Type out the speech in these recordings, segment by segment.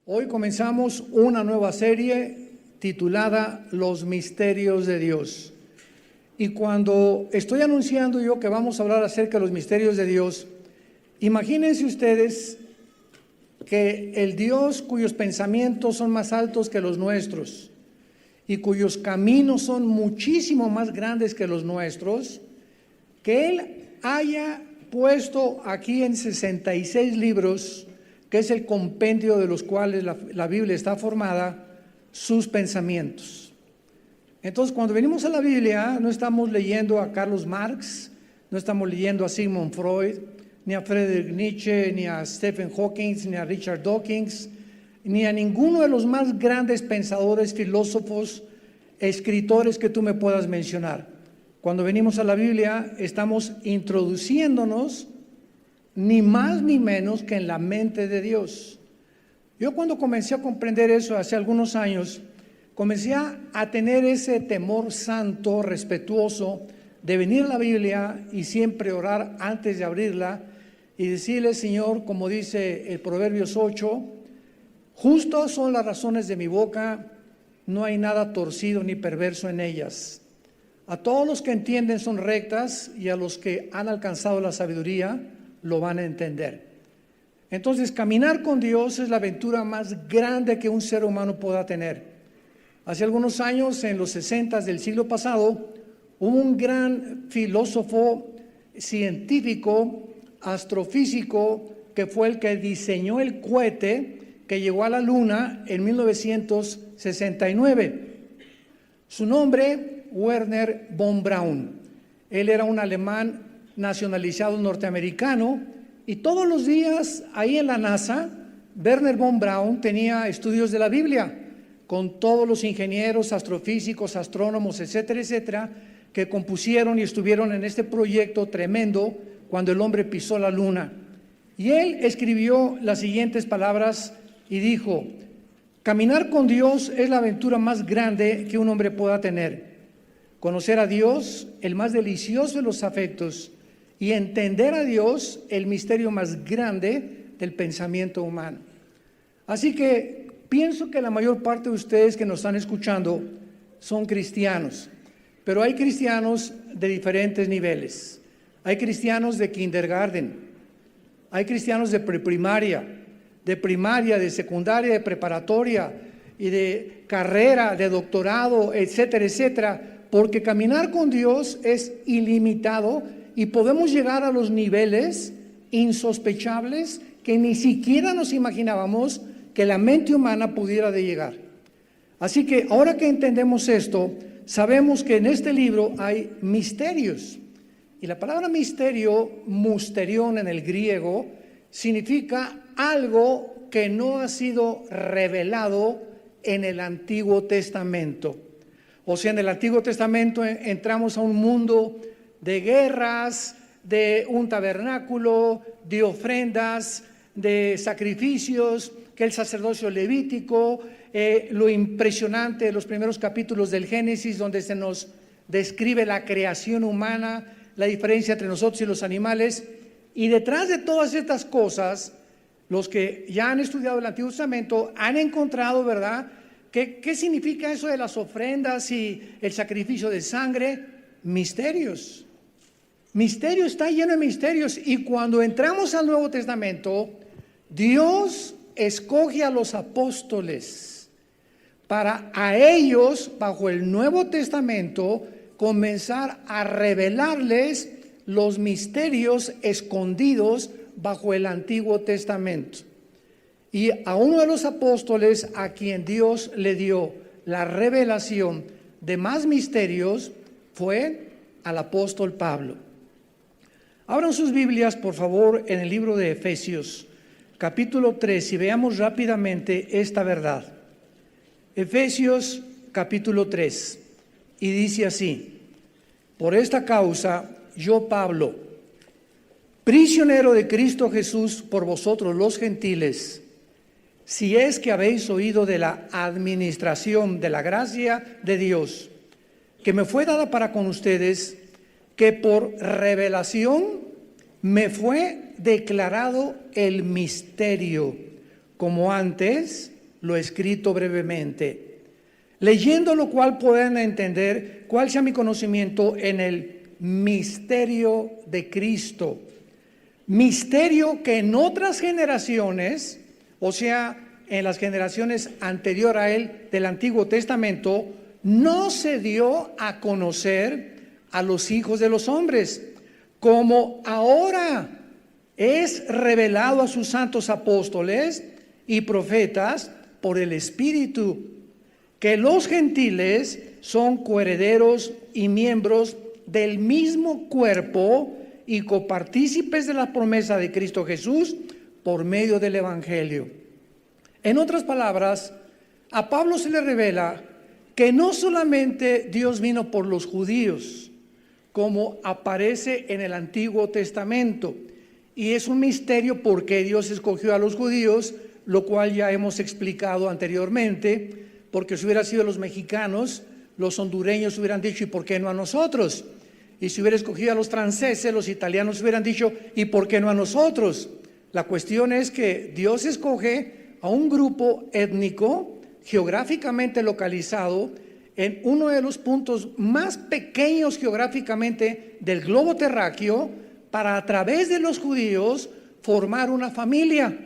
Hoy comenzamos una nueva serie titulada Los Misterios de Dios. Y cuando estoy anunciando yo que vamos a hablar acerca de los misterios de Dios, imagínense ustedes que el Dios cuyos pensamientos son más altos que los nuestros y cuyos caminos son muchísimo más grandes que los nuestros, que Él haya puesto aquí en 66 libros, que es el compendio de los cuales la Biblia está formada, sus pensamientos. Entonces, cuando venimos a la Biblia, no estamos leyendo a Carlos Marx, no estamos leyendo a Sigmund Freud, ni a Friedrich Nietzsche, ni a Stephen Hawking, ni a Richard Dawkins, ni a ninguno de los más grandes pensadores, filósofos, escritores que tú me puedas mencionar. Cuando venimos a la Biblia, estamos introduciéndonos ni más ni menos que en la mente de Dios. Yo cuando comencé a comprender eso hace algunos años, comencé a tener ese temor santo, respetuoso, de venir a la Biblia y siempre orar antes de abrirla y decirle: Señor, como dice el Proverbios 8, justas son las razones de mi boca, no hay nada torcido ni perverso en ellas. A todos los que entienden son rectas, y a los que han alcanzado la sabiduría lo van a entender. Entonces, caminar con Dios es la aventura más grande que un ser humano pueda tener. Hace algunos años, en los 60 del siglo pasado, hubo un gran filósofo, científico, astrofísico, que fue el que diseñó el cohete que llegó a la Luna en 1969. Su nombre, Wernher von Braun. Él era un alemán nacionalizado norteamericano, y todos los días ahí en la NASA, Wernher von Braun tenía estudios de la Biblia con todos los ingenieros, astrofísicos, astrónomos, etcétera, etcétera, que compusieron y estuvieron en este proyecto tremendo cuando el hombre pisó la Luna. Y él escribió las siguientes palabras y dijo: caminar con Dios es la aventura más grande que un hombre pueda tener. Conocer a Dios, el más delicioso de los afectos, y entender a Dios, el misterio más grande del pensamiento humano. Así que pienso que la mayor parte de ustedes que nos están escuchando son cristianos, pero hay cristianos de diferentes niveles. Hay cristianos de kindergarten, hay cristianos de preprimaria, de primaria, de secundaria, de preparatoria y de carrera, de doctorado, etcétera, etcétera, porque caminar con Dios es ilimitado y podemos llegar a los niveles insospechables que ni siquiera nos imaginábamos que la mente humana pudiera de llegar. Así que ahora que entendemos esto, sabemos que en este libro hay misterios. Y la palabra misterio, musterión en el griego, significa algo que no ha sido revelado en el Antiguo Testamento. O sea, en el Antiguo Testamento entramos a un mundo de guerras, de un tabernáculo, de ofrendas, de sacrificios, que el sacerdocio levítico, lo impresionante de los primeros capítulos del Génesis, donde se nos describe la creación humana, la diferencia entre nosotros y los animales. Y detrás de todas estas cosas, los que ya han estudiado el Antiguo Testamento han encontrado, ¿verdad?, ¿qué significa eso de las ofrendas y el sacrificio de sangre? Misterios. Misterio, está lleno de misterios. Y cuando entramos al Nuevo Testamento, Dios escoge a los apóstoles para a ellos, bajo el Nuevo Testamento, comenzar a revelarles los misterios escondidos bajo el Antiguo Testamento. Y a uno de los apóstoles a quien Dios le dio la revelación de más misterios fue al apóstol Pablo. Abran sus Biblias, por favor, en el libro de Efesios, capítulo 3, y veamos rápidamente esta verdad. Efesios, capítulo 3, y dice así: por esta causa, yo, Pablo, prisionero de Cristo Jesús por vosotros los gentiles, si es que habéis oído de la administración de la gracia de Dios, que me fue dada para con ustedes, que por revelación me fue declarado el misterio, como antes lo escrito brevemente, leyendo lo cual puedan entender cuál sea mi conocimiento en el misterio de Cristo. Misterio que en otras generaciones, o sea, en las generaciones anterior a él del Antiguo Testamento, no se dio a conocer a los hijos de los hombres, como ahora es revelado a sus santos apóstoles y profetas por el Espíritu, que los gentiles son coherederos y miembros del mismo cuerpo y copartícipes de la promesa de Cristo Jesús por medio del Evangelio. En otras palabras, a Pablo se le revela que no solamente Dios vino por los judíos, como aparece en el Antiguo Testamento, y es un misterio por qué Dios escogió a los judíos, lo cual ya hemos explicado anteriormente, porque si hubiera sido los mexicanos, los hondureños hubieran dicho, ¿y por qué no a nosotros? Y si hubiera escogido a los franceses, los italianos hubieran dicho, ¿y por qué no a nosotros? La cuestión es que Dios escoge a un grupo étnico, geográficamente localizado, en uno de los puntos más pequeños geográficamente del globo terráqueo, para a través de los judíos formar una familia,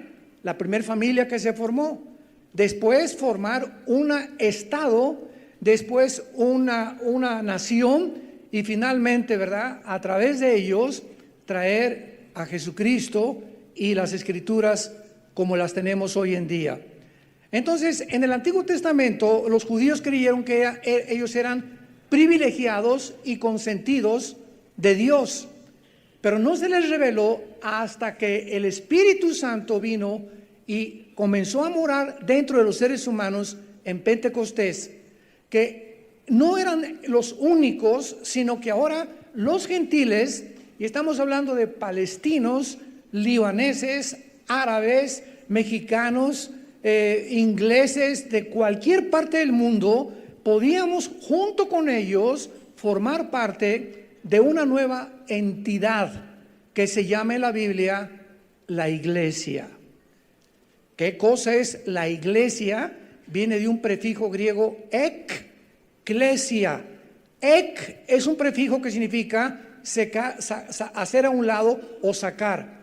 la primera familia que se formó, después formar un estado, después una nación y finalmente, ¿verdad?, a través de ellos traer a Jesucristo y las Escrituras como las tenemos hoy en día. Entonces, en el Antiguo Testamento, los judíos creyeron que ellos eran privilegiados y consentidos de Dios, pero no se les reveló hasta que el Espíritu Santo vino y comenzó a morar dentro de los seres humanos en Pentecostés, que no eran los únicos, sino que ahora los gentiles, y estamos hablando de palestinos, libaneses, árabes, mexicanos, ingleses, de cualquier parte del mundo, podíamos junto con ellos formar parte de una nueva entidad que se llama en la Biblia la iglesia. ¿Qué cosa es la iglesia? Viene de un prefijo griego ekklesia. Ek es un prefijo que significa hacer a un lado o sacar.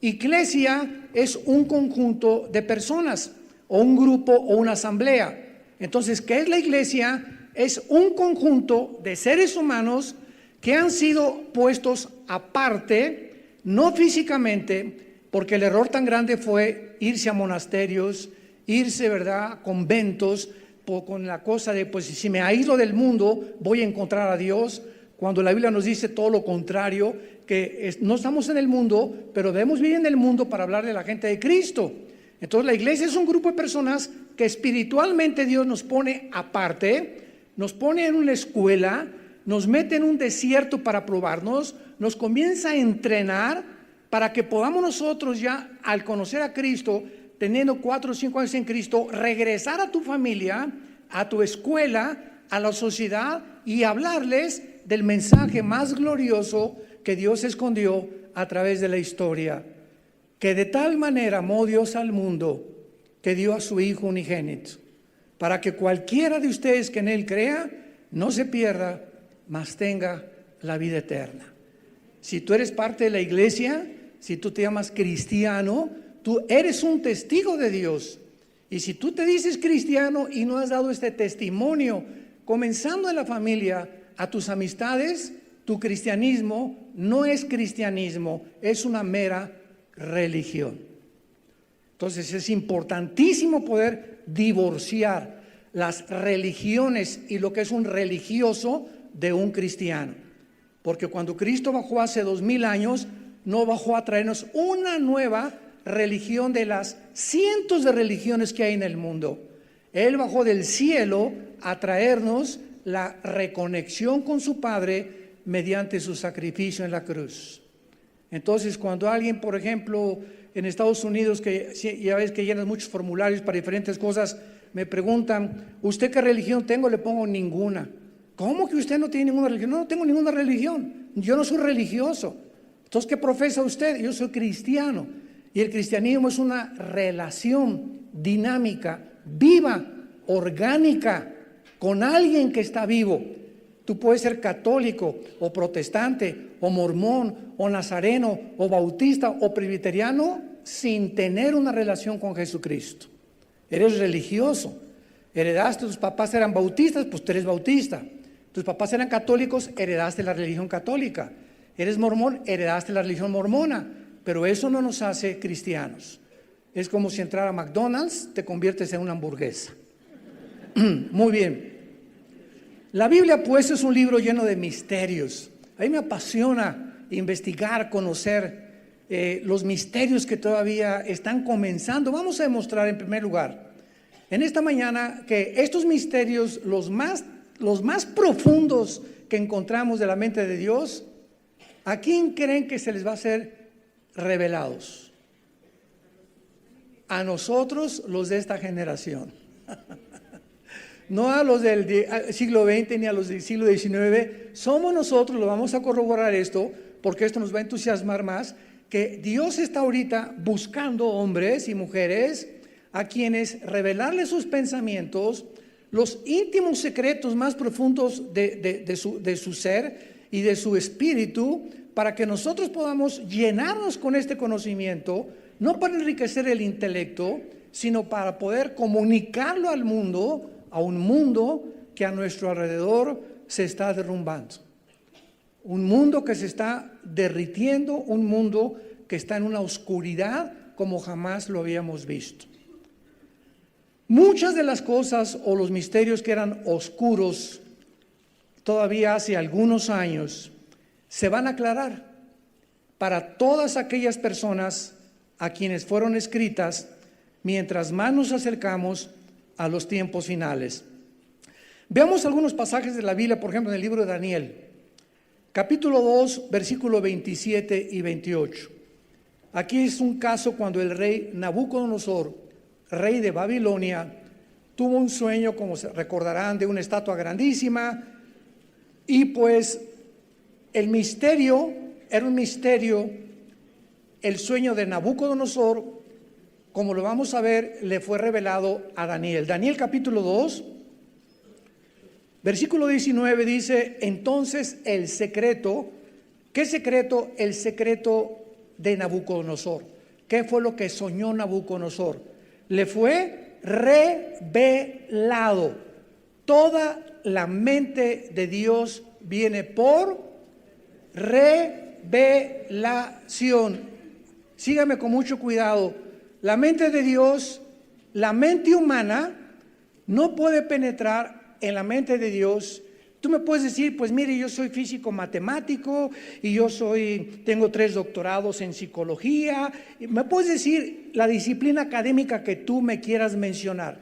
Iglesia es un conjunto de personas o un grupo o una asamblea. Entonces, ¿qué es la iglesia? Es un conjunto de seres humanos que han sido puestos aparte, no físicamente, porque el error tan grande fue irse a monasterios, irse, ¿verdad?, a conventos, con la cosa de, pues si me aíslo del mundo, voy a encontrar a Dios, cuando la Biblia nos dice todo lo contrario, que no estamos en el mundo, pero debemos vivir en el mundo para hablarle a la gente de Cristo. Entonces la iglesia es un grupo de personas que espiritualmente Dios nos pone aparte, nos pone en una escuela, nos mete en un desierto para probarnos, nos comienza a entrenar para que podamos nosotros ya, al conocer a Cristo, teniendo 4 o 5 años en Cristo, regresar a tu familia, a tu escuela, a la sociedad y hablarles del mensaje más glorioso que Dios escondió a través de la historia. Que de tal manera amó Dios al mundo que dio a su Hijo unigénito, para que cualquiera de ustedes que en Él crea no se pierda, mas tenga la vida eterna. Si tú eres parte de la iglesia, si tú te llamas cristiano, tú eres un testigo de Dios. Y si tú te dices cristiano y no has dado este testimonio, comenzando en la familia, a tus amistades, tu cristianismo no es cristianismo, es una mera religión. Entonces es importantísimo poder divorciar las religiones y lo que es un religioso de un cristiano, porque cuando Cristo bajó hace 2000 años, no bajó a traernos una nueva religión de las cientos de religiones que hay en el mundo. Él bajó del cielo a traernos la reconexión con su Padre mediante su sacrificio en la cruz. Entonces, cuando alguien, por ejemplo, en Estados Unidos, que ya ves que llenan muchos formularios para diferentes cosas, me preguntan, ¿usted qué religión tengo? Le pongo ninguna. ¿Cómo que usted no tiene ninguna religión? No tengo ninguna religión. Yo no soy religioso. Entonces, ¿qué profesa usted? Yo soy cristiano. Y el cristianismo es una relación dinámica viva, orgánica, con alguien que está vivo. Tú puedes ser católico o protestante o mormón o nazareno o bautista o presbiteriano sin tener una relación con Jesucristo. Eres religioso. Heredaste, tus papás eran bautistas, pues tú eres bautista. Tus papás eran católicos, heredaste la religión católica. Eres mormón, heredaste la religión mormona. Pero eso no nos hace cristianos. Es como si entrar a McDonald's, te conviertes en una hamburguesa. Muy bien. La Biblia, pues, es un libro lleno de misterios. A mí me apasiona investigar, conocer los misterios que todavía están comenzando. Vamos a demostrar en primer lugar, en esta mañana, que estos misterios, los más profundos que encontramos de la mente de Dios, ¿a quién creen que se les va a ser revelados? A nosotros, los de esta generación. No a los del siglo XX ni a los del siglo XIX. Somos nosotros, lo vamos a corroborar esto, porque esto nos va a entusiasmar más, que Dios está ahorita buscando hombres y mujeres a quienes revelarles sus pensamientos, los íntimos secretos más profundos de su ser y de su espíritu, para que nosotros podamos llenarnos con este conocimiento, no para enriquecer el intelecto, sino para poder comunicarlo al mundo, a un mundo que a nuestro alrededor se está derrumbando. Un mundo que se está derritiendo, un mundo que está en una oscuridad como jamás lo habíamos visto. Muchas de las cosas o los misterios que eran oscuros todavía hace algunos años se van a aclarar para todas aquellas personas a quienes fueron escritas mientras más nos acercamos a los tiempos finales. Veamos algunos pasajes de la Biblia, por ejemplo, en el libro de Daniel, capítulo 2, versículos 27 y 28. Aquí es un caso cuando el rey Nabucodonosor, rey de Babilonia, tuvo un sueño, como se recordarán, de una estatua grandísima, y pues el misterio, era un misterio, el sueño de Nabucodonosor, como lo vamos a ver, le fue revelado a Daniel. Daniel capítulo 2, versículo 19 dice, entonces el secreto, ¿qué secreto? El secreto de Nabucodonosor. ¿Qué fue lo que soñó Nabucodonosor? Le fue revelado. Toda la mente de Dios viene por revelación. Sígame con mucho cuidado. La mente de Dios, la mente humana no puede penetrar en la mente de Dios. Tú me puedes decir, pues mire, yo soy físico matemático y tengo 3 doctorados en psicología. Me puedes decir la disciplina académica que tú me quieras mencionar.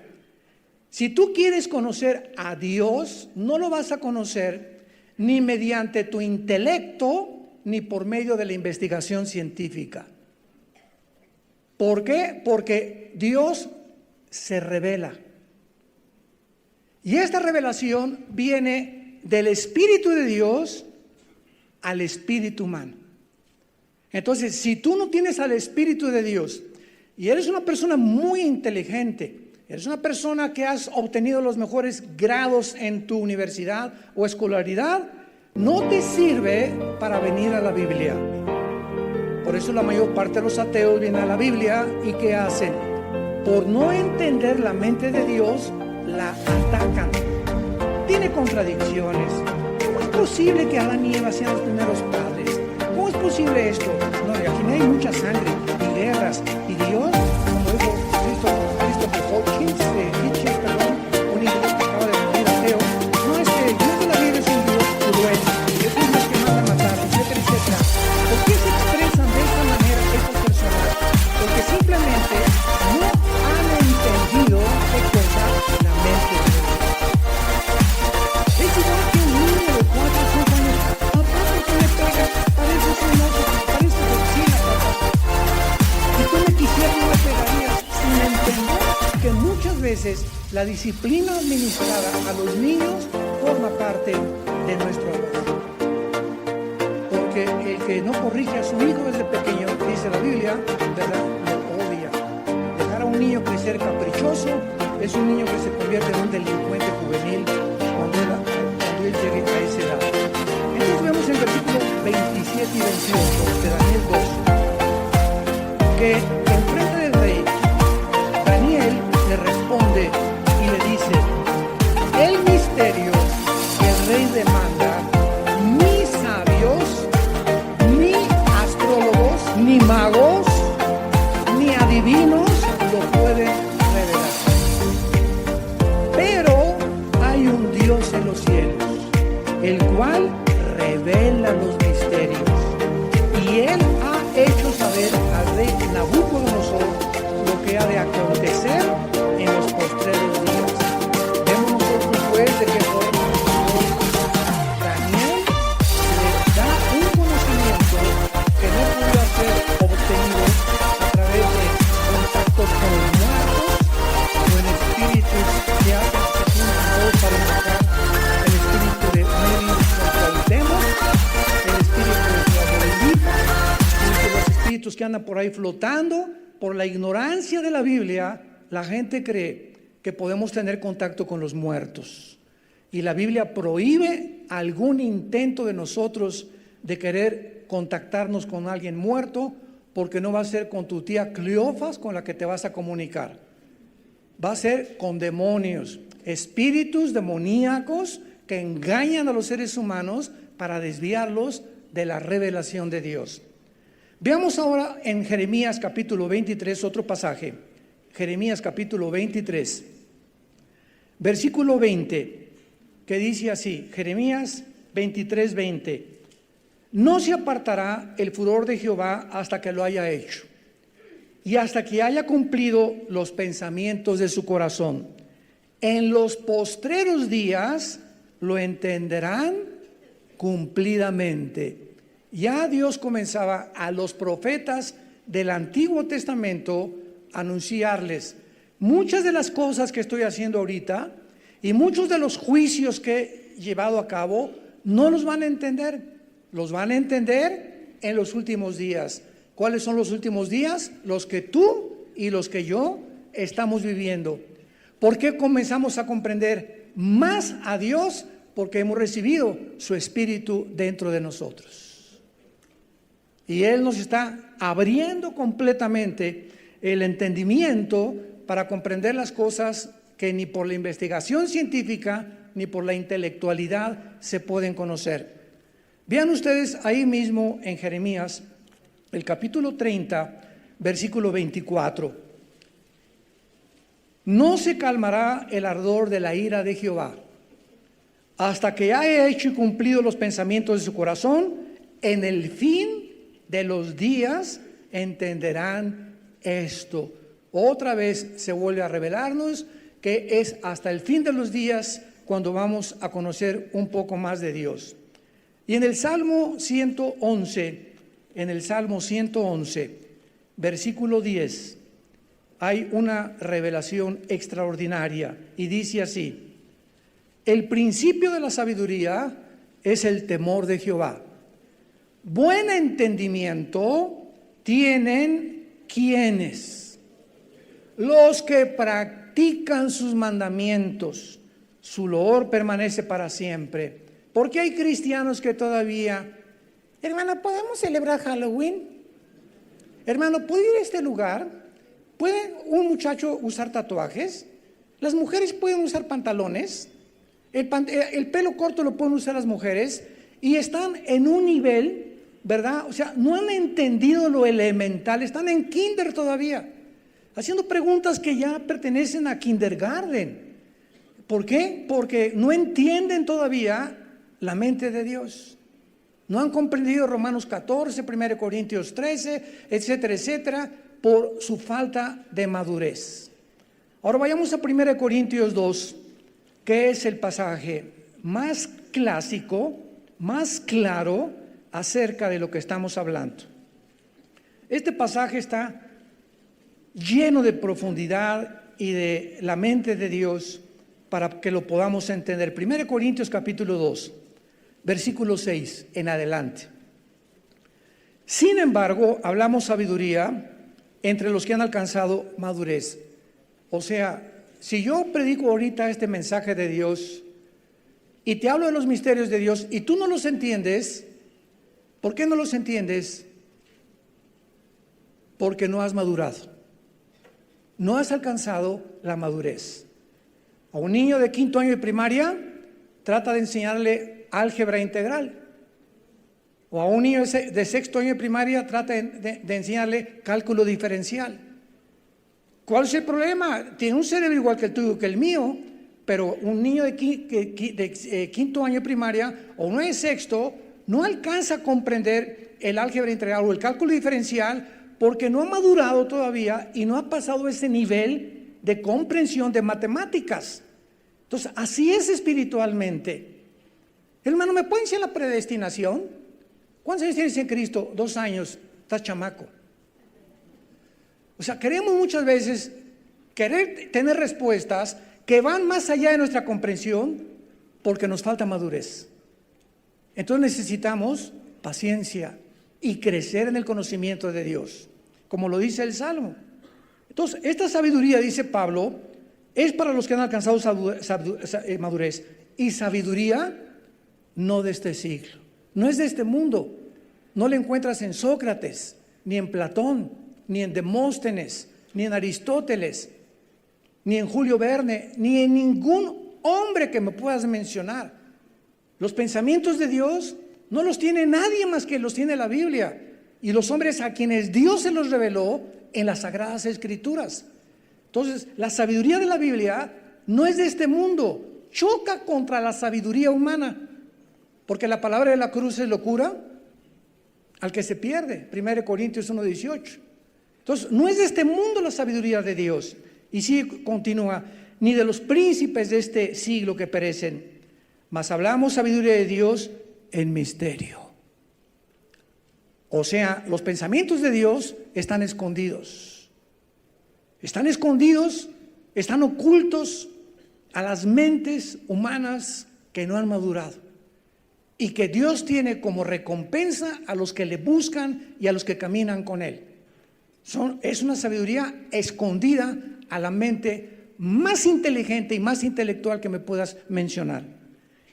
Si tú quieres conocer a Dios, no lo vas a conocer ni mediante tu intelecto ni por medio de la investigación científica. ¿Por qué? Porque Dios se revela. Y esta revelación viene del Espíritu de Dios al espíritu humano. Entonces, si tú no tienes al Espíritu de Dios y eres una persona muy inteligente, eres una persona que has obtenido los mejores grados en tu universidad o escolaridad, no te sirve para venir a la Biblia. Por eso la mayor parte de los ateos vienen a la Biblia y ¿qué hacen? Por no entender la mente de Dios, la atacan. Tiene contradicciones. ¿Cómo es posible que Adán y Eva sean los primeros padres? ¿Cómo es posible esto? No, y aquí hay mucha sangre y guerras. Y Dios, como dijo Christopher Hitchens, un inglés que acaba de morir ateo, no es que el Dios de la Biblia es un Dios cruel, es un Dios que manda a matar, etcétera, etcétera. ¿Por qué se expresan de esta manera esas personas? Porque simplemente no han entendido qué cosa la mente de Dios. Es igual que un niño de 4 o 5 años. Papá, ¿por qué me pegas? Parece un oso, parece toxina, papá. Si tú me quisieras, no me pegarías. Sin entender que muchas veces la disciplina administrada a los niños forma parte de nuestro amor. Porque el que no corrige a su hijo desde pequeño, dice la Biblia, ¿verdad?, lo odia. Dejar a un niño crecer caprichoso es un niño que se convierte en un delincuente juvenil cuando él llegue a esa edad. Entonces vemos en versículos 27 y 28 de Daniel 2 que enfrente del rey, Daniel le responde y le dice: el misterio que el rey demanda, ni sabios, ni astrólogos, ni magos, ni adivinos lo pueden revelar. Pero hay un Dios en los cielos, el cual revela los misterios. Y él ha hecho saber al rey Nabucodonosor lo que ha de acontecer en los postreros días. Vemos nosotros pues de que Daniel le da un conocimiento que no pudo ser obtenido a través de contactos con los muertos o en espíritus que hacen que se juntan para invocar el espíritu de medios contra el demo, el espíritu de los espíritus que andan por ahí flotando. Por la ignorancia de la Biblia, la gente cree que podemos tener contacto con los muertos. Y la Biblia prohíbe algún intento de nosotros de querer contactarnos con alguien muerto, porque no va a ser con tu tía Cleofas con la que te vas a comunicar. Va a ser con demonios, espíritus demoníacos que engañan a los seres humanos para desviarlos de la revelación de Dios. Veamos ahora en Jeremías capítulo 23 otro pasaje. Jeremías capítulo 23, versículo 20, que dice así, Jeremías 23, 20. No se apartará el furor de Jehová hasta que lo haya hecho, y hasta que haya cumplido los pensamientos de su corazón. En los postreros días lo entenderán cumplidamente. Ya Dios comenzaba a los profetas del Antiguo Testamento a anunciarles muchas de las cosas que estoy haciendo ahorita y muchos de los juicios que he llevado a cabo no los van a entender. Los van a entender en los últimos días. ¿Cuáles son los últimos días? Los que tú y los que yo estamos viviendo. ¿Por qué comenzamos a comprender más a Dios? Porque hemos recibido su Espíritu dentro de nosotros. Y Él nos está abriendo completamente el entendimiento para comprender las cosas que ni por la investigación científica ni por la intelectualidad se pueden conocer. Vean ustedes ahí mismo en Jeremías, el capítulo 30, versículo 24. No se calmará el ardor de la ira de Jehová hasta que haya hecho y cumplido los pensamientos de su corazón. En el fin de los días entenderán esto. Otra vez se vuelve a revelarnos que es hasta el fin de los días cuando vamos a conocer un poco más de Dios. Y en el Salmo 111, versículo 10, hay una revelación extraordinaria y dice así: el principio de la sabiduría es el temor de Jehová. Buen entendimiento tienen ¿quiénes? Los que practican sus mandamientos. Su loor permanece para siempre. Porque hay cristianos que todavía, hermano, ¿podemos celebrar Halloween? Hermano, ¿puedo ir a este lugar? ¿Puede un muchacho usar tatuajes? ¿Las mujeres pueden usar pantalones? El pelo corto lo pueden usar las mujeres. Y están en un nivel, ¿verdad? O sea, no han entendido lo elemental, están en kinder todavía, haciendo preguntas que ya pertenecen a kindergarten. ¿Por qué? Porque no entienden todavía la mente de Dios. No han comprendido Romanos 14, 1 Corintios 13, etcétera, etcétera, por su falta de madurez. Ahora vayamos a 1 Corintios 2, que es el pasaje más clásico, más claro acerca de lo que estamos hablando. Este pasaje está lleno de profundidad y de la mente de Dios para que lo podamos entender. 1 Corintios capítulo 2, versículo 6 en adelante. Sin embargo, hablamos sabiduría entre los que han alcanzado madurez. O sea, si yo predico ahorita este mensaje de Dios y te hablo de los misterios de Dios y tú no los entiendes, ¿por qué no los entiendes? Porque no has madurado, no has alcanzado la madurez. A un niño de 5º año de primaria, trata de enseñarle álgebra integral. O a un niño de 6º año de primaria, trata de enseñarle cálculo diferencial. ¿Cuál es el problema? Tiene un cerebro igual que el tuyo, que el mío, pero un niño de 5º año de primaria o uno de 6º no alcanza a comprender el álgebra integral o el cálculo diferencial porque no ha madurado todavía y no ha pasado ese nivel de comprensión de matemáticas. Entonces, así es espiritualmente. Hermano, ¿me pueden decir la predestinación? ¿Cuántos años tienes en Cristo? 2 años, estás chamaco. O sea, queremos muchas veces querer tener respuestas que van más allá de nuestra comprensión porque nos falta madurez. Entonces necesitamos paciencia y crecer en el conocimiento de Dios, como lo dice el Salmo. Entonces, esta sabiduría, dice Pablo, es para los que han alcanzado madurez. Y sabiduría no de este siglo, no es de este mundo. No la encuentras en Sócrates, ni en Platón, ni en Demóstenes, ni en Aristóteles, ni en Julio Verne, ni en ningún hombre que me puedas mencionar. Los pensamientos de Dios no los tiene nadie más que los tiene la Biblia y los hombres a quienes Dios se los reveló en las Sagradas Escrituras. Entonces, la sabiduría de la Biblia no es de este mundo, choca contra la sabiduría humana, porque la palabra de la cruz es locura al que se pierde, 1 Corintios 1:18. Entonces, no es de este mundo la sabiduría de Dios. Y sí, continúa, ni de los príncipes de este siglo que perecen, mas hablamos sabiduría de Dios en misterio. O sea, los pensamientos de Dios están escondidos. Están escondidos, están ocultos a las mentes humanas que no han madurado. Y que Dios tiene como recompensa a los que le buscan y a los que caminan con Él. Es una sabiduría escondida a la mente más inteligente y más intelectual que me puedas mencionar.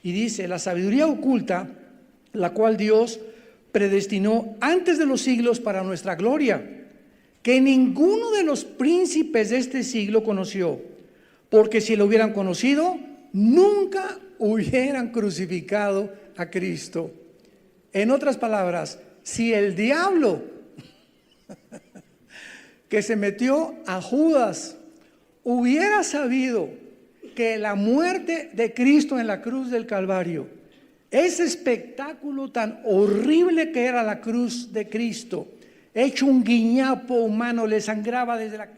Y dice, la sabiduría oculta, la cual Dios predestinó antes de los siglos para nuestra gloria, que ninguno de los príncipes de este siglo conoció, porque si lo hubieran conocido, nunca hubieran crucificado a Cristo. En otras palabras, si el diablo que se metió a Judas hubiera sabido que la muerte de Cristo en la cruz del Calvario, ese espectáculo tan horrible que era la cruz de Cristo, hecho un guiñapo humano, le sangraba desde la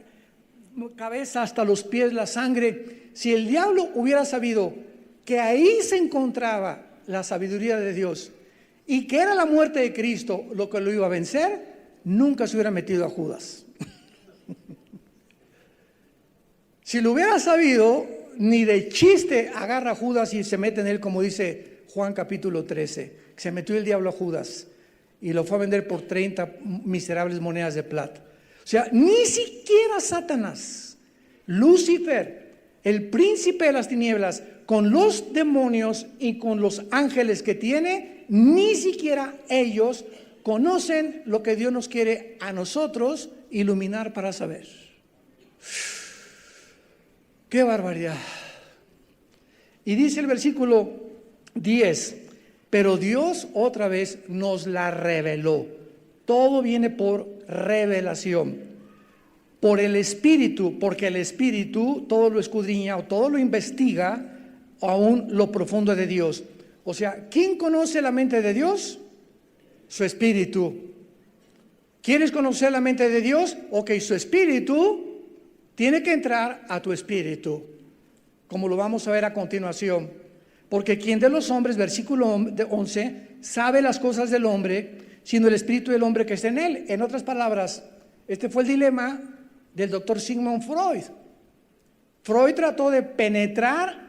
cabeza hasta los pies la sangre. Si el diablo hubiera sabido que ahí se encontraba la sabiduría de Dios y que era la muerte de Cristo lo que lo iba a vencer, nunca se hubiera metido a Judas. Si lo hubiera sabido, ni de chiste agarra a Judas y se mete en él, como dice Juan capítulo 13, que se metió el diablo a Judas y lo fue a vender por 30 miserables monedas de plata. O sea, ni siquiera Satanás, Lucifer, el príncipe de las tinieblas, con los demonios y con los ángeles que tiene, ni siquiera ellos conocen lo que Dios nos quiere a nosotros iluminar para saber. ¡Qué barbaridad! Y dice el versículo 10, pero Dios otra vez nos la reveló. Todo viene por revelación, por el Espíritu, porque el Espíritu todo lo escudriña o todo lo investiga, aún lo profundo de Dios. O sea, ¿quién conoce la mente de Dios? Su Espíritu. ¿Quieres conocer la mente de Dios? Ok, su Espíritu tiene que entrar a tu espíritu, como lo vamos a ver a continuación. Porque ¿quién de los hombres, versículo 11, sabe las cosas del hombre, sino el espíritu del hombre que está en él? En otras palabras, este fue el dilema del doctor Sigmund Freud. Freud trató de penetrar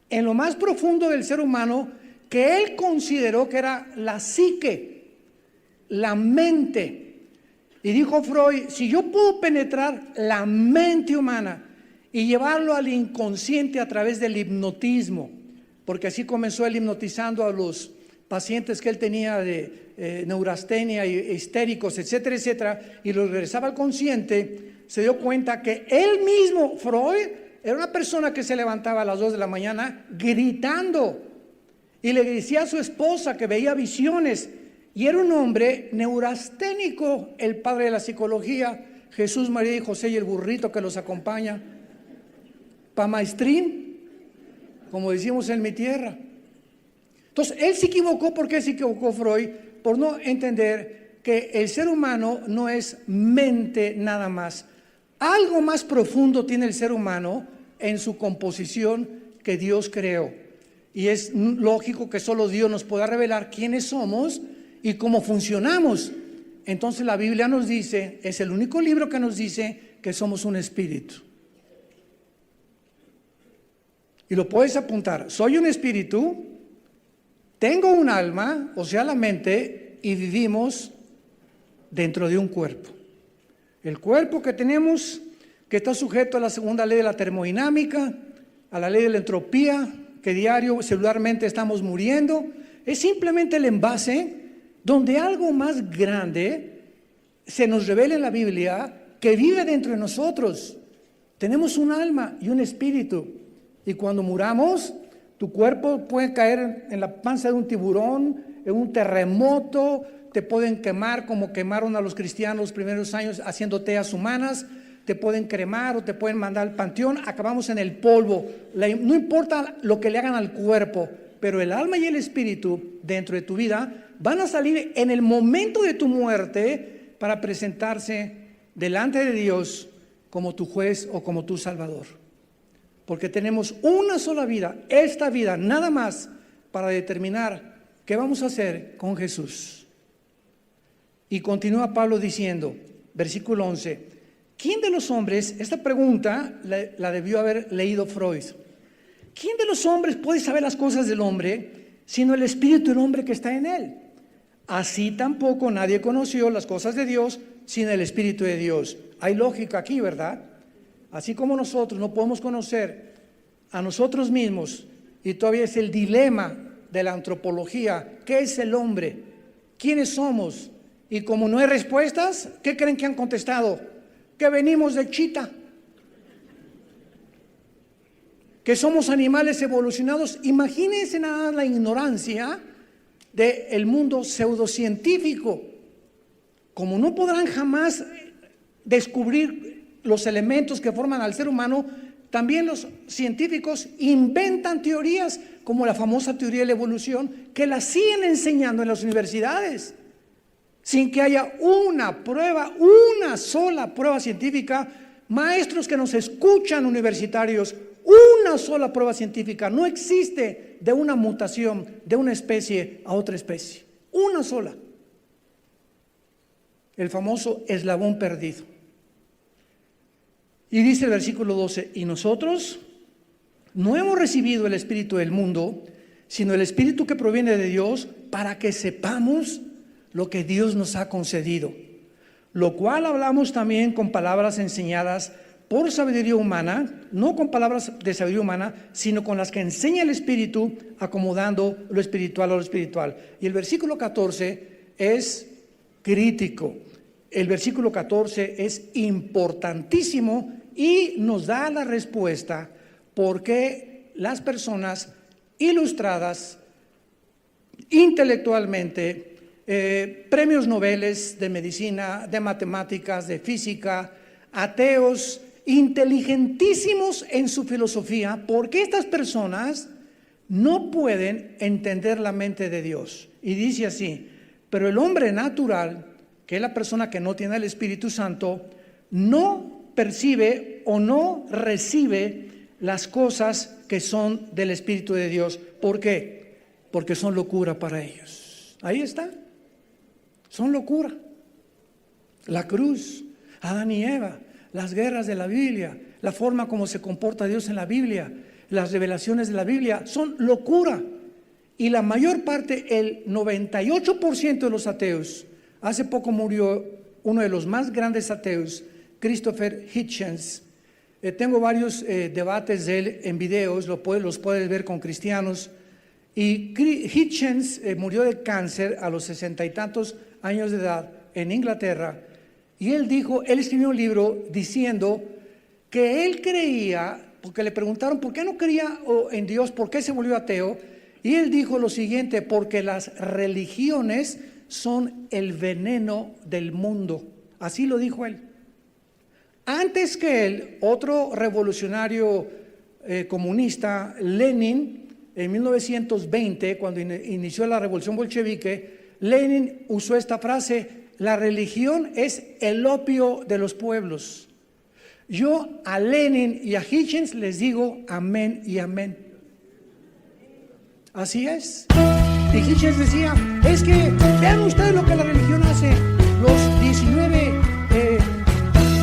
en lo más profundo del ser humano, que él consideró que era la psique, la mente. Y dijo Freud, si yo puedo penetrar la mente humana y llevarlo al inconsciente a través del hipnotismo, porque así comenzó él hipnotizando a los pacientes que él tenía de neurastenia y histéricos, etcétera, etcétera, y los regresaba al consciente. Se dio cuenta que él mismo, Freud, era una persona que se levantaba a las 2 de la mañana gritando y le decía a su esposa que veía visiones, y era un hombre neurasténico, el padre de la psicología, Jesús, María y José y el burrito que los acompaña, pa' maestrín, como decimos en mi tierra. Entonces, él se equivocó. ¿Por qué se equivocó Freud? Por no entender que el ser humano no es mente nada más. Algo más profundo tiene el ser humano en su composición que Dios creó. Y es lógico que solo Dios nos pueda revelar quiénes somos y cómo funcionamos. Entonces la Biblia nos dice, es el único libro que nos dice que somos un espíritu. Y lo puedes apuntar: soy un espíritu, tengo un alma, o sea la mente, y vivimos dentro de un cuerpo. El cuerpo que tenemos, que está sujeto a la segunda ley de la termodinámica, a la ley de la entropía, que diario, celularmente estamos muriendo, es simplemente el envase donde algo más grande se nos revela en la Biblia que vive dentro de nosotros. Tenemos un alma y un espíritu, y cuando muramos, tu cuerpo puede caer en la panza de un tiburón, en un terremoto, te pueden quemar como quemaron a los cristianos los primeros años haciendo teas humanas, te pueden cremar o te pueden mandar al panteón, acabamos en el polvo. No importa lo que le hagan al cuerpo, pero el alma y el espíritu dentro de tu vida van a salir en el momento de tu muerte para presentarse delante de Dios como tu juez o como tu salvador. Porque tenemos una sola vida, esta vida nada más, para determinar qué vamos a hacer con Jesús. Y continúa Pablo diciendo, versículo 11, ¿quién de los hombres, esta pregunta la debió haber leído Freud, ¿quién de los hombres puede saber las cosas del hombre sino el espíritu del hombre que está en él? Así tampoco nadie conoció las cosas de Dios sino el espíritu de Dios. Hay lógica aquí, ¿verdad? Así como nosotros no podemos conocer a nosotros mismos, y todavía es el dilema de la antropología, ¿qué es el hombre? ¿Quiénes somos? Y como no hay respuestas, ¿qué creen que han contestado? Que venimos de chita, que somos animales evolucionados. Imagínense nada más la ignorancia del mundo pseudocientífico. Como no podrán jamás descubrir los elementos que forman al ser humano, también los científicos inventan teorías como la famosa teoría de la evolución, que la siguen enseñando en las universidades sin que haya una prueba, una sola prueba científica. Maestros que nos escuchan, universitarios, una sola prueba científica no existe de una mutación de una especie a otra especie, una sola. El famoso eslabón perdido. Y dice el versículo 12, y nosotros no hemos recibido el espíritu del mundo, sino el espíritu que proviene de Dios, para que sepamos lo que Dios nos ha concedido, lo cual hablamos también con palabras enseñadas por sabiduría humana, no con palabras de sabiduría humana, sino con las que enseña el Espíritu, acomodando lo espiritual a lo espiritual. Y el versículo 14 es crítico. El versículo 14 es importantísimo y nos da la respuesta por qué las personas ilustradas intelectualmente, premios Nobel de medicina, de matemáticas, de física, ateos, inteligentísimos en su filosofía, porque estas personas no pueden entender la mente de Dios. Y dice así, pero el hombre natural, que es la persona que no tiene el Espíritu Santo, no percibe o no recibe las cosas que son del Espíritu de Dios. ¿Por qué? Porque son locura para ellos. Ahí está. Son locura. La cruz, Adán y Eva, las guerras de la Biblia, la forma como se comporta Dios en la Biblia, las revelaciones de la Biblia, son locura. Y la mayor parte, el 98% de los ateos, hace poco murió uno de los más grandes ateos, Christopher Hitchens, Tengo varios debates de él en videos, los puedes ver con cristianos. Y Hitchens murió de cáncer a los 60 y tantos años de edad en Inglaterra. Y él escribió un libro diciendo que él creía, porque le preguntaron por qué no creía en Dios, por qué se volvió ateo. Y él dijo lo siguiente: porque las religiones son el veneno del mundo. Así lo dijo él. Antes que él, otro revolucionario comunista, Lenin, en 1920, cuando inició la revolución bolchevique, Lenin usó esta frase: la religión es el opio de los pueblos. Yo a Lenin y a Hitchens les digo amén y amén. Así es. Y Hitchens decía: es que vean ustedes lo que la religión hace. Los 19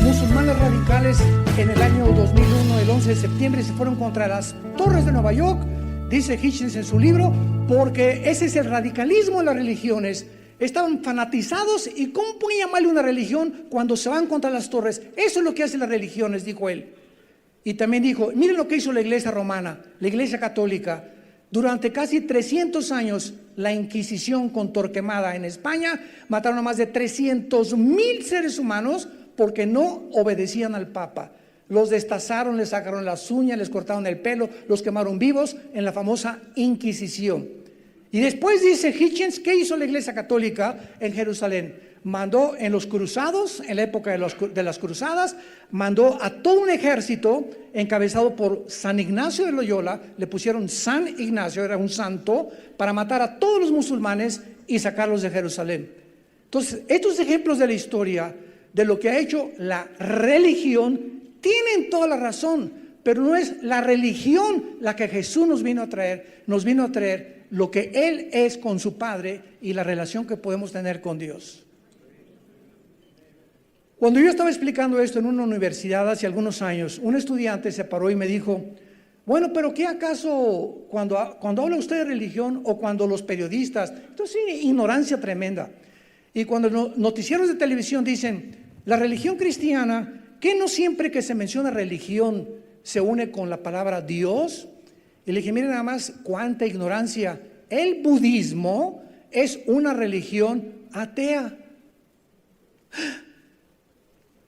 musulmanes radicales en el año 2001, el 11 de septiembre, se fueron contra las torres de Nueva York, dice Hitchens en su libro, porque ese es el radicalismo de las religiones. Estaban fanatizados, y ¿cómo pueden llamarle una religión cuando se van contra las torres? Eso es lo que hacen las religiones, dijo él. Y también dijo: miren lo que hizo la iglesia romana, la iglesia católica. Durante casi 300 años, la Inquisición con Torquemada en España mataron a más de 300,000 seres humanos porque no obedecían al Papa. Los destazaron, les sacaron las uñas, les cortaron el pelo, los quemaron vivos en la famosa Inquisición. Y después dice Hitchens, ¿qué hizo la Iglesia Católica en Jerusalén? Mandó en los cruzados, en la época de las cruzadas, mandó a todo un ejército encabezado por San Ignacio de Loyola. Le pusieron San Ignacio, era un santo, para matar a todos los musulmanes y sacarlos de Jerusalén. Entonces, estos ejemplos de la historia, de lo que ha hecho la religión, tienen toda la razón, pero no es la religión la que Jesús nos vino a traer lo que Él es con su Padre y la relación que podemos tener con Dios. Cuando yo estaba explicando esto en una universidad hace algunos años, un estudiante se paró y me dijo: bueno, pero ¿qué acaso cuando habla usted de religión, o cuando los periodistas? Entonces, ignorancia tremenda. Y cuando los noticieros de televisión dicen la religión cristiana, ¿qué no siempre que se menciona religión se une con la palabra Dios? Y le dije: miren nada más cuánta ignorancia. El budismo es una religión atea.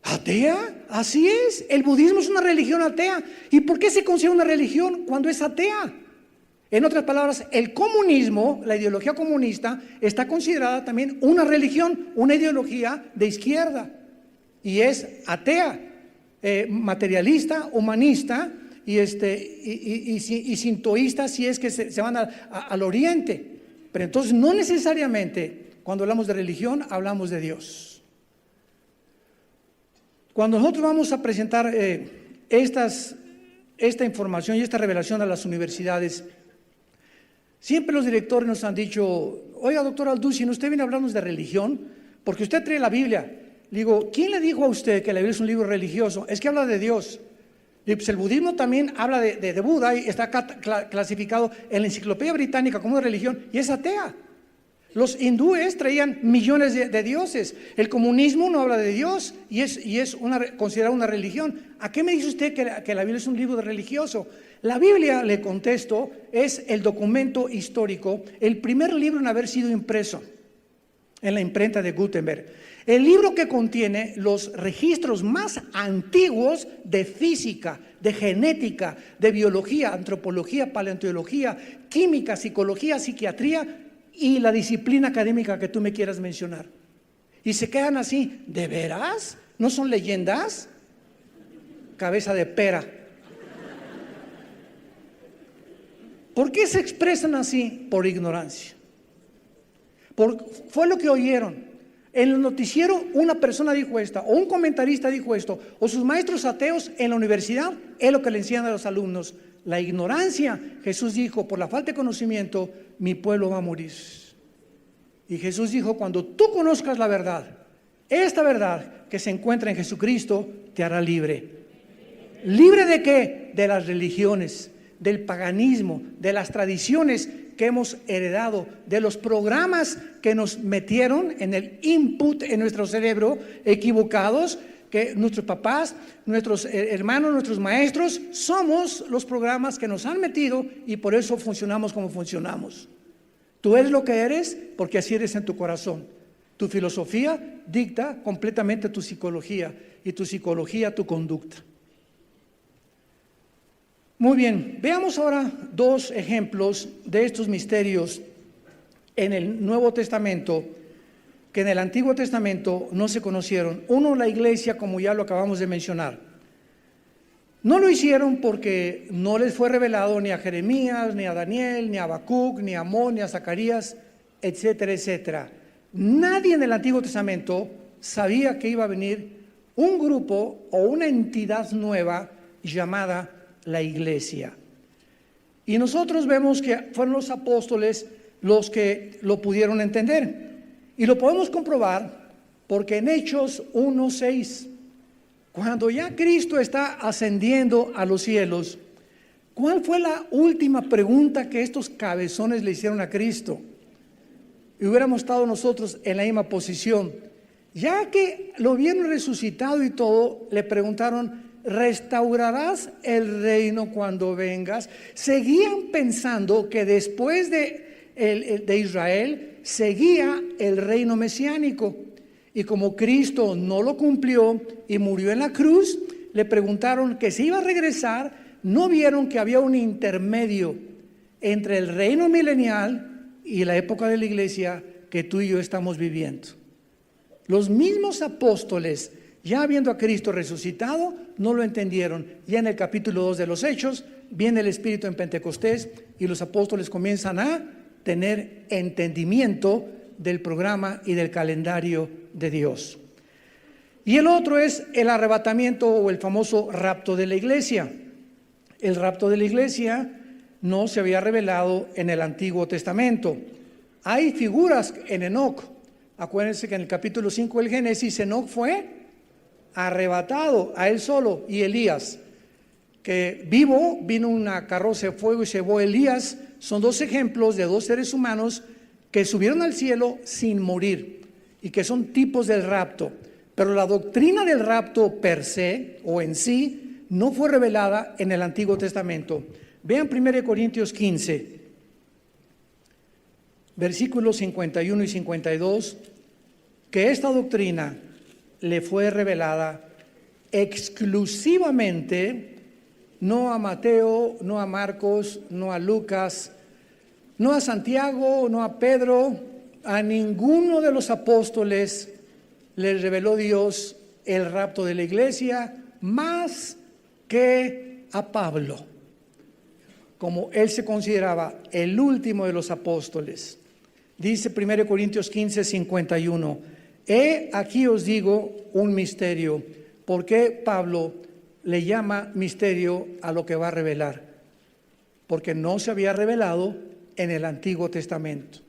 ¿Atea? Así es, el budismo es una religión atea. ¿Y por qué se considera una religión cuando es atea? En otras palabras, el comunismo, la ideología comunista, está considerada también una religión, una ideología de izquierda, y es atea, materialista, humanista y sintoísta, si es que se van al oriente. Pero entonces no necesariamente cuando hablamos de religión hablamos de Dios. Cuando nosotros vamos a presentar esta información y esta revelación a las universidades, siempre los directores nos han dicho: oiga, doctor Alducin, usted viene a hablarnos de religión porque usted trae la Biblia. Le digo: ¿quién le dijo a usted que la Biblia es un libro religioso? Es que habla de Dios. Y pues el budismo también habla de Buda, y está clasificado en la Enciclopedia Británica como una religión, y es atea. Los hindúes traían millones de dioses. El comunismo no habla de Dios y es considerado una religión. ¿A qué me dice usted que la Biblia es un libro religioso? La Biblia, le contesto, es el documento histórico, el primer libro en haber sido impreso en la imprenta de Gutenberg. El libro que contiene los registros más antiguos de física, de genética, de biología, antropología, paleontología, química, psicología, psiquiatría y la disciplina académica que tú me quieras mencionar. Y se quedan así: ¿de veras? ¿No son leyendas? Cabeza de pera. ¿Por qué se expresan así? Por ignorancia. Fue lo que oyeron. En el noticiero una persona dijo esta, o un comentarista dijo esto, o sus maestros ateos en la universidad, es lo que le enseñan a los alumnos. La ignorancia, Jesús dijo, por la falta de conocimiento, mi pueblo va a morir. Y Jesús dijo: cuando tú conozcas la verdad, esta verdad que se encuentra en Jesucristo, te hará libre. ¿Libre de qué? De las religiones, del paganismo, de las tradiciones que hemos heredado, de los programas que nos metieron en el input en nuestro cerebro equivocados, que nuestros papás, nuestros hermanos, nuestros maestros, somos los programas que nos han metido y por eso funcionamos como funcionamos. Tú eres lo que eres porque así eres en tu corazón. Tu filosofía dicta completamente tu psicología y tu psicología tu conducta. Muy bien, veamos ahora dos ejemplos de estos misterios en el Nuevo Testamento que en el Antiguo Testamento no se conocieron. Uno, la iglesia, como ya lo acabamos de mencionar. No lo hicieron porque no les fue revelado ni a Jeremías, ni a Daniel, ni a Habacuc, ni a Amós, ni a Zacarías, etcétera, etcétera. Nadie en el Antiguo Testamento sabía que iba a venir un grupo o una entidad nueva llamada la iglesia. Y nosotros vemos que fueron los apóstoles los que lo pudieron entender. Y lo podemos comprobar porque en Hechos 1:6, cuando ya Cristo está ascendiendo a los cielos, ¿cuál fue la última pregunta que estos cabezones le hicieron a Cristo? Y hubiéramos estado nosotros en la misma posición. Ya que lo vieron resucitado y todo, le preguntaron: ¿restaurarás el reino cuando vengas? Seguían pensando que después de Israel seguía el reino mesiánico, y como Cristo no lo cumplió y murió en la cruz, le preguntaron que si iba a regresar. No vieron que había un intermedio entre el reino milenial y la época de la iglesia que tú y yo estamos viviendo. Los mismos apóstoles, ya viendo a Cristo resucitado, no lo entendieron. Ya en el capítulo 2 de los Hechos viene el Espíritu en Pentecostés y los apóstoles comienzan a tener entendimiento del programa y del calendario de Dios. Y el otro es el arrebatamiento o el famoso rapto de la iglesia. El rapto de la iglesia no se había revelado en el Antiguo Testamento. Hay figuras en Enoc. Acuérdense que en el capítulo 5 del Génesis, Enoc fue arrebatado a él solo, y Elías, que vino una carroza de fuego y se llevó a Elías. Son dos ejemplos de dos seres humanos que subieron al cielo sin morir y que son tipos del rapto. Pero la doctrina del rapto per se o en sí no fue revelada en el Antiguo Testamento. Vean 1 Corintios 15, versículos 51 y 52, que esta doctrina le fue revelada exclusivamente, no a Mateo, no a Marcos, no a Lucas, no a Santiago, no a Pedro, a ninguno de los apóstoles les reveló Dios el rapto de la iglesia más que a Pablo, como él se consideraba el último de los apóstoles. Dice 1 Corintios 15, 51, aquí os digo un misterio. ¿Por qué Pablo le llama misterio a lo que va a revelar? Porque no se había revelado en el Antiguo Testamento.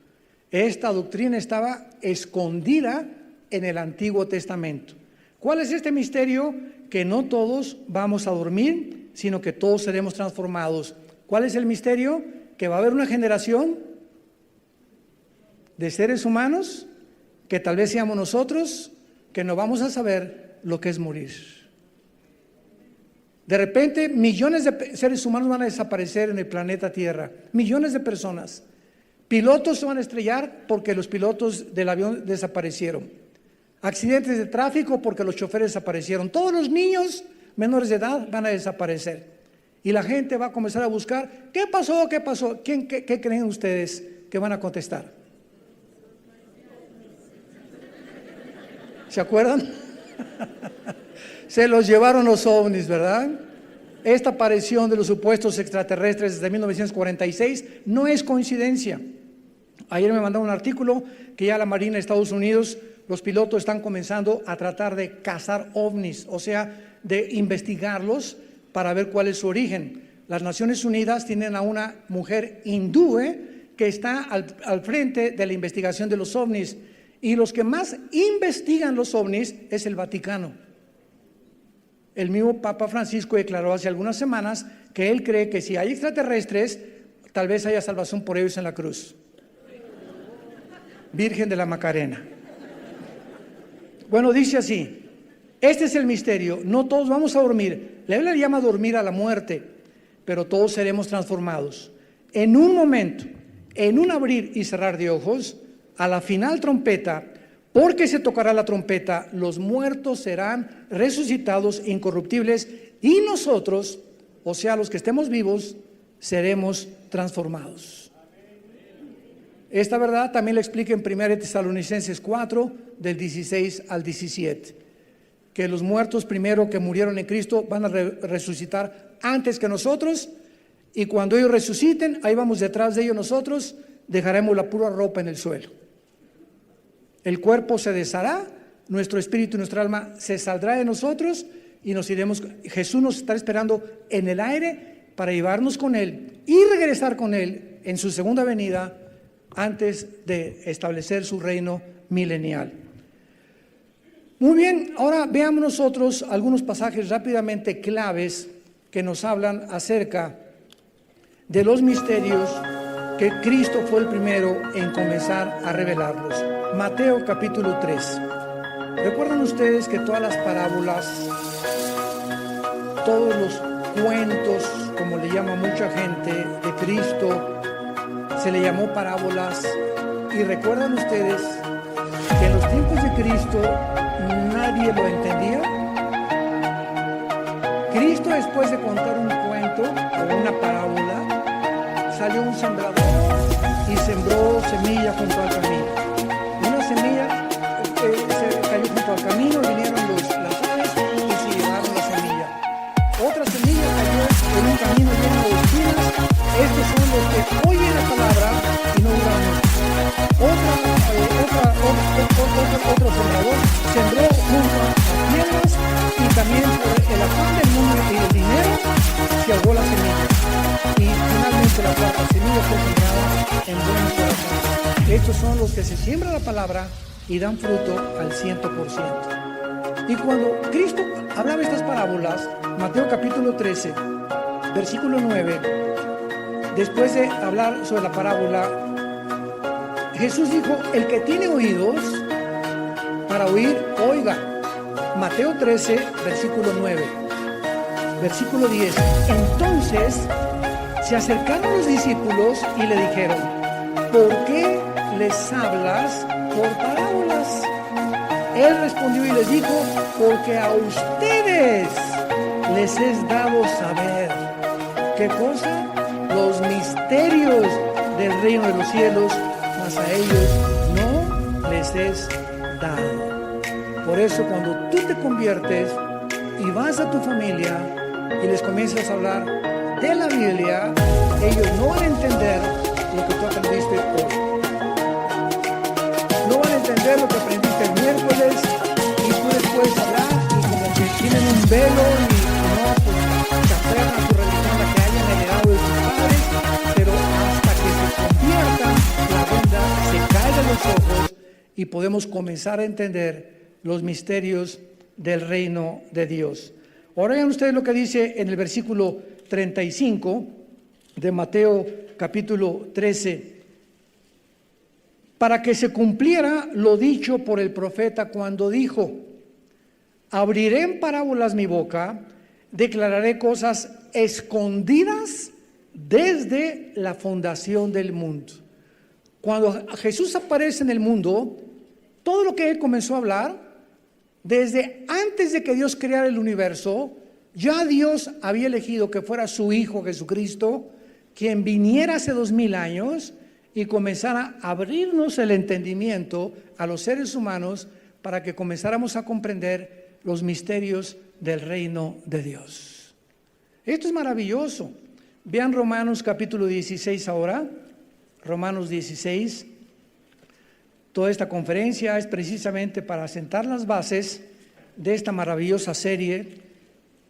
Esta doctrina estaba escondida en el Antiguo Testamento. ¿Cuál es este misterio? Que no todos vamos a dormir, sino que todos seremos transformados. ¿Cuál es el misterio? Que va a haber una generación de seres humanos, que tal vez seamos nosotros, que no vamos a saber lo que es morir. De repente, millones de seres humanos van a desaparecer en el planeta Tierra, millones de personas. Pilotos se van a estrellar porque los pilotos del avión desaparecieron. Accidentes de tráfico porque los choferes desaparecieron. Todos los niños menores de edad van a desaparecer. Y la gente va a comenzar a buscar, ¿qué pasó? ¿Qué pasó? ¿Qué creen ustedes que van a contestar? ¿Se acuerdan? Se los llevaron los ovnis, ¿verdad? Esta aparición de los supuestos extraterrestres desde 1946 no es coincidencia. Ayer me mandaron un artículo que ya la Marina de Estados Unidos, los pilotos están comenzando a tratar de cazar ovnis, o sea, de investigarlos para ver cuál es su origen. Las Naciones Unidas tienen a una mujer hindú que está al frente de la investigación de los ovnis, y los que más investigan los ovnis es el Vaticano. El mismo Papa Francisco declaró hace algunas semanas que él cree que si hay extraterrestres, tal vez haya salvación por ellos en la cruz. Virgen de la Macarena. Bueno, dice así, Este es el misterio. No todos vamos a dormir. La Biblia le llama dormir a la muerte, pero todos seremos transformados. En un momento, en un abrir y cerrar de ojos, a la final trompeta, porque se tocará la trompeta, los muertos serán resucitados incorruptibles y nosotros, o sea, los que estemos vivos, seremos transformados. Esta verdad también la explica en 1 Tesalonicenses 4, del 16 al 17, que los muertos primero que murieron en Cristo van a resucitar antes que nosotros, y cuando ellos resuciten, ahí vamos detrás de ellos nosotros, dejaremos la pura ropa en el suelo. El cuerpo se deshará, nuestro espíritu y nuestra alma se saldrá de nosotros y nos iremos. Jesús nos está esperando en el aire para llevarnos con Él y regresar con Él en su segunda venida antes de establecer su reino milenial. Muy bien, ahora veamos nosotros algunos pasajes rápidamente claves que nos hablan acerca de los misterios que Cristo fue el primero en comenzar a revelarlos. Mateo capítulo 3. ¿Recuerdan ustedes que todas las parábolas, todos los cuentos, como le llama mucha gente, de Cristo, se le llamó parábolas? Y recuerdan ustedes que en los tiempos de Cristo nadie lo entendía. Cristo, después de contar un cuento o una parábola, salió un sembrador y sembró semilla junto al camino. Una semilla se cayó junto al camino, vinieron las aves y se llevaron la semilla. Otra semilla cayó en un camino lleno de espinas. Estos son los que oyen la palabra y no duran mucho. Otro sembrador sembró junto a piedras, y también por el afán del mundo y el dinero se ahogó la semilla. Y finalmente la cuarta semilla fue sembrada en buenos corazones. Estos son los que se siembra la palabra y dan fruto al 100%. Y cuando Cristo hablaba estas parábolas, Mateo capítulo 13, versículo 9, después de hablar sobre la parábola, Jesús dijo: el que tiene oídos para oír, oiga. Mateo 13, versículo 9. Versículo 10. Entonces se acercaron los discípulos y le dijeron: ¿por qué les hablas por parábolas? Él respondió y les dijo: porque a ustedes les es dado saber. ¿Qué cosa? Los misterios del reino de los cielos, mas a ellos no les es dado. Por eso, cuando tú te conviertes y vas a tu familia y les comienzas a hablar de la Biblia, ellos no van a entender lo que tú aprendiste hoy. No van a entender lo que aprendiste el miércoles, y tú les puedes hablar y como que tienen un velo y no, pues se aferran a su religión, la que hayan heredado de sus padres, pero hasta que se conviertan, la venda se cae de los ojos y podemos comenzar a entender los misterios del reino de Dios. Ahora vean ustedes lo que dice en el versículo 35 de Mateo capítulo 13. Para que se cumpliera lo dicho por el profeta cuando dijo: abriré en parábolas mi boca, declararé cosas escondidas desde la fundación del mundo. Cuando Jesús aparece en el mundo, todo lo que Él comenzó a hablar, desde antes de que Dios creara el universo, ya Dios había elegido que fuera su Hijo Jesucristo, quien viniera hace 2000 años y comenzara a abrirnos el entendimiento a los seres humanos para que comenzáramos a comprender los misterios del reino de Dios. Esto es maravilloso. Vean Romanos capítulo 16 ahora. Romanos 16. Toda esta conferencia es precisamente para sentar las bases de esta maravillosa serie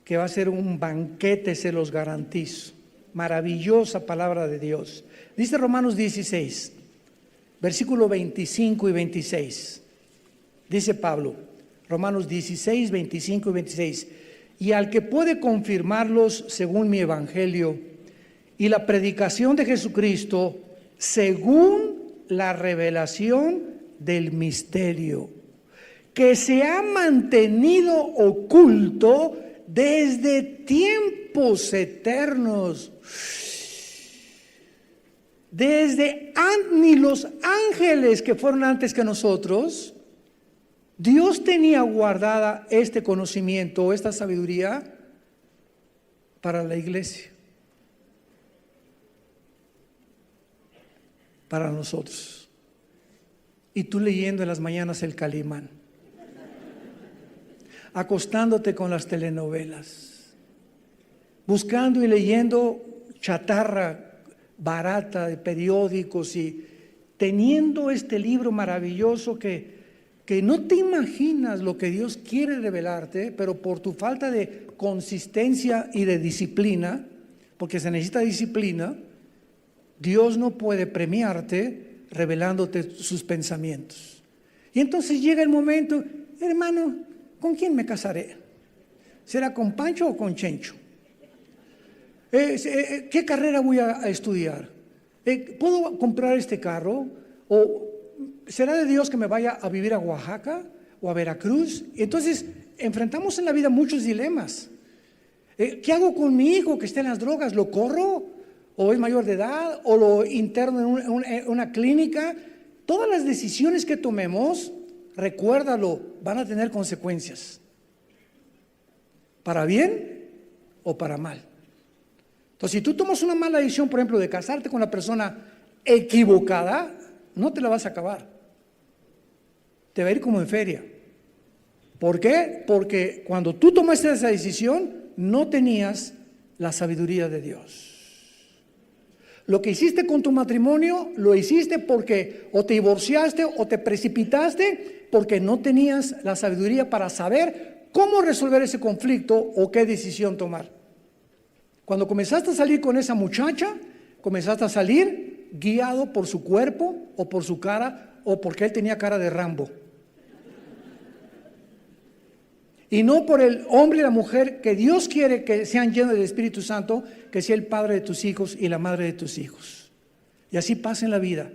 que va a ser un banquete, se los garantizo. Maravillosa palabra de Dios. Dice Romanos 16, versículo 25 y 26. Dice Pablo, Romanos 16, 25 y 26. Y al que puede confirmarlos según mi evangelio y la predicación de Jesucristo según la revelación del misterio que se ha mantenido oculto desde tiempos eternos. Ni los ángeles que fueron antes que nosotros, Dios tenía guardada este conocimiento, esta sabiduría para la iglesia, para nosotros. Y tú leyendo en las mañanas el Calimán, acostándote con las telenovelas, buscando y leyendo chatarra barata de periódicos y teniendo este libro maravilloso que no te imaginas lo que Dios quiere revelarte, pero por tu falta de consistencia y de disciplina, porque se necesita disciplina, Dios no puede premiarte revelándote sus pensamientos. Y entonces llega el momento, hermano, ¿con quién me casaré? ¿Será con Pancho o con Chencho? ¿Qué carrera voy a estudiar? ¿Puedo comprar este carro? ¿O será de Dios que me vaya a vivir a Oaxaca o a Veracruz? Entonces enfrentamos en la vida muchos dilemas. ¿Qué hago con mi hijo que está en las drogas? ¿Lo corro? ¿O es mayor de edad? ¿O lo interno en una clínica? Todas las decisiones que tomemos, recuérdalo, van a tener consecuencias. ¿Para bien o para mal? Entonces, si tú tomas una mala decisión, por ejemplo, de casarte con la persona equivocada, no te la vas a acabar. Te va a ir como en feria. ¿Por qué? Porque cuando tú tomaste esa decisión, no tenías la sabiduría de Dios. Lo que hiciste con tu matrimonio, lo hiciste porque o te divorciaste o te precipitaste porque no tenías la sabiduría para saber cómo resolver ese conflicto o qué decisión tomar. Cuando comenzaste a salir con esa muchacha, comenzaste a salir guiado por su cuerpo o por su cara o porque él tenía cara de Rambo. Y no por el hombre y la mujer que Dios quiere que sean llenos del Espíritu Santo, que sea el padre de tus hijos y la madre de tus hijos. Y así pasa en la vida.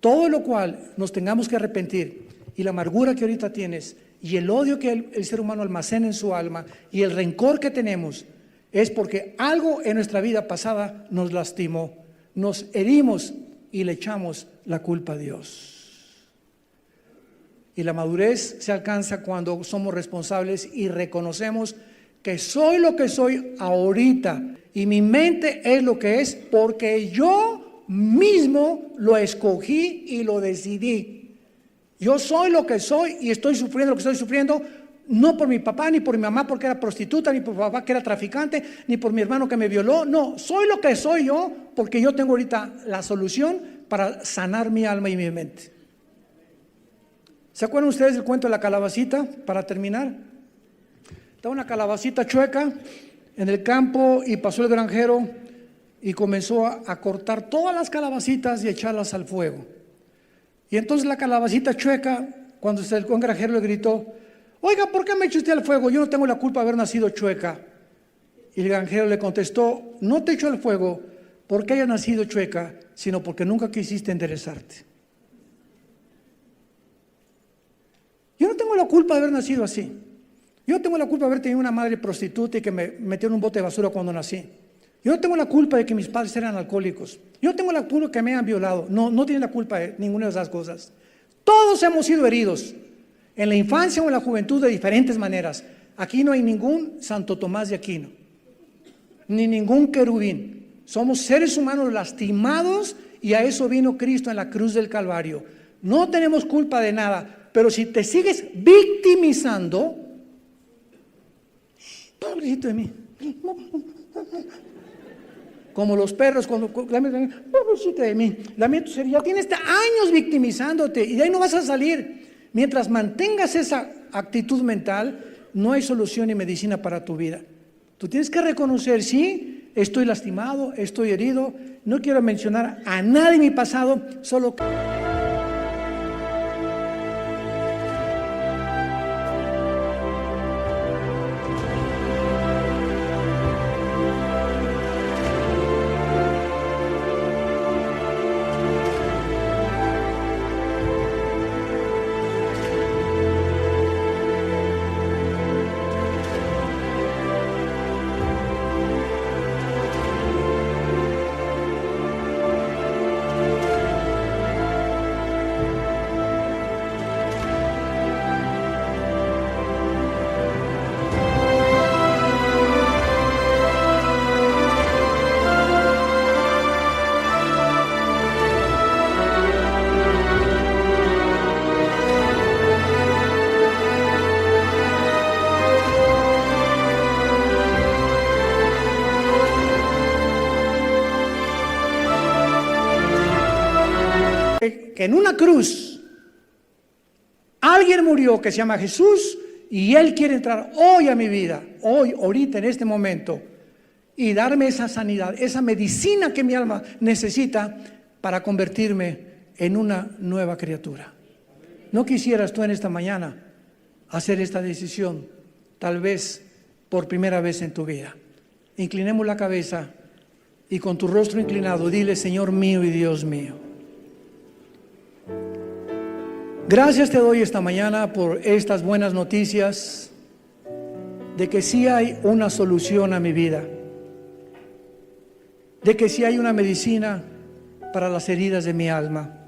Todo lo cual nos tengamos que arrepentir y la amargura que ahorita tienes y el odio que el ser humano almacena en su alma y el rencor que tenemos es porque algo en nuestra vida pasada nos lastimó, nos herimos y le echamos la culpa a Dios. Y la madurez se alcanza cuando somos responsables y reconocemos que soy lo que soy ahorita y mi mente es lo que es porque yo mismo lo escogí y lo decidí. Yo soy lo que soy y estoy sufriendo lo que estoy sufriendo, no por mi papá, ni por mi mamá porque era prostituta, ni por mi papá que era traficante, ni por mi hermano que me violó. No, soy lo que soy yo porque yo tengo ahorita la solución para sanar mi alma y mi mente. ¿Se acuerdan ustedes del cuento de la calabacita? Para terminar, estaba una calabacita chueca en el campo y pasó el granjero y comenzó a cortar todas las calabacitas y echarlas al fuego. Y entonces la calabacita chueca, cuando se acercó el granjero, le gritó: oiga, ¿por qué me echó usted al fuego? Yo no tengo la culpa de haber nacido chueca. Y el granjero le contestó: no te echó al fuego porque hayas nacido chueca, sino porque nunca quisiste enderezarte. Yo no tengo la culpa de haber nacido así. Yo no tengo la culpa de haber tenido una madre prostituta y que me metió en un bote de basura cuando nací. Yo no tengo la culpa de que mis padres eran alcohólicos. Yo no tengo la culpa de que me hayan violado. No tienen la culpa de ninguna de esas cosas. Todos hemos sido heridos en la infancia o en la juventud de diferentes maneras. Aquí no hay ningún Santo Tomás de Aquino, ni ningún querubín. Somos seres humanos lastimados y a eso vino Cristo en la cruz del Calvario. No tenemos culpa de nada, pero si te sigues victimizando, pobrecito de mí, como los perros cuando pobrecito de mí, lamento ser, ya tienes años victimizándote y de ahí no vas a salir. Mientras mantengas esa actitud mental, no hay solución ni medicina para tu vida. Tú tienes que reconocer: sí, estoy lastimado, estoy herido, no quiero mencionar a nadie en mi pasado, solo que en una cruz alguien murió que se llama Jesús y Él quiere entrar hoy a mi vida, hoy, ahorita, en este momento, y darme esa sanidad, esa medicina que mi alma necesita para convertirme en una nueva criatura. ¿No quisieras tú en esta mañana hacer esta decisión, tal vez por primera vez en tu vida? Inclinemos la cabeza y con tu rostro inclinado dile: Señor mío y Dios mío, gracias te doy esta mañana por estas buenas noticias de que sí hay una solución a mi vida, de que sí hay una medicina para las heridas de mi alma,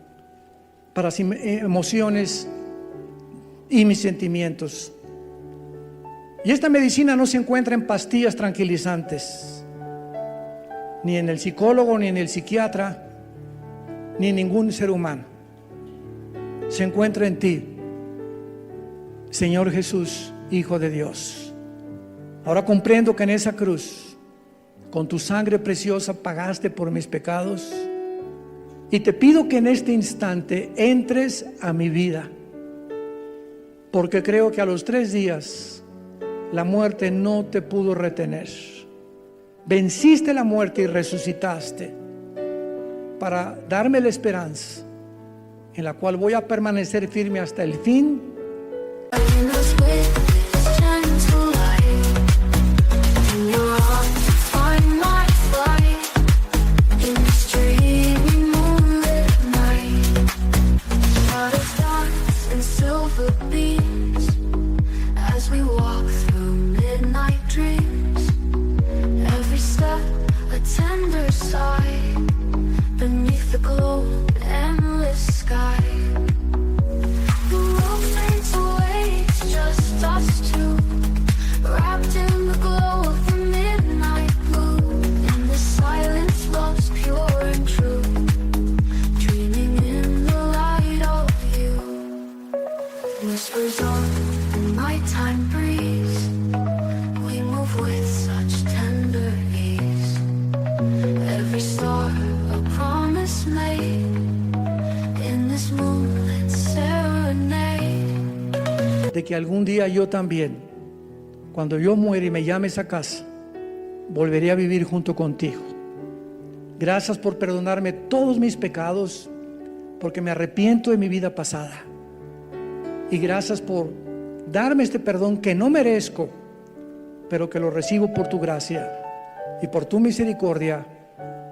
para las emociones y mis sentimientos. Y esta medicina no se encuentra en pastillas tranquilizantes, ni en el psicólogo, ni en el psiquiatra, ni en ningún ser humano. Se encuentra en ti, Señor Jesús, Hijo de Dios. Ahora comprendo que en esa cruz, con tu sangre preciosa, pagaste por mis pecados. Y te pido que en este instante entres a mi vida, porque creo que a los 3 días la muerte no te pudo retener. Venciste la muerte y resucitaste para darme la esperanza en la cual voy a permanecer firme hasta el fin. De que algún día yo también, cuando yo muera y me llames a casa, volveré a vivir junto contigo. Gracias por perdonarme todos mis pecados, porque me arrepiento de mi vida pasada. Y gracias por darme este perdón que no merezco, pero que lo recibo por tu gracia y por tu misericordia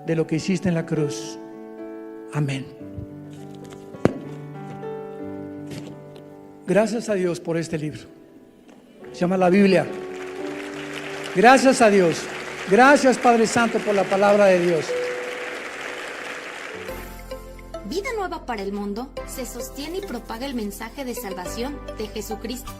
de lo que hiciste en la cruz. Amén. Gracias a Dios por este libro. Se llama la Biblia. Gracias a Dios. Gracias, Padre Santo, por la palabra de Dios. Vida Nueva para el Mundo se sostiene y propaga el mensaje de salvación de Jesucristo.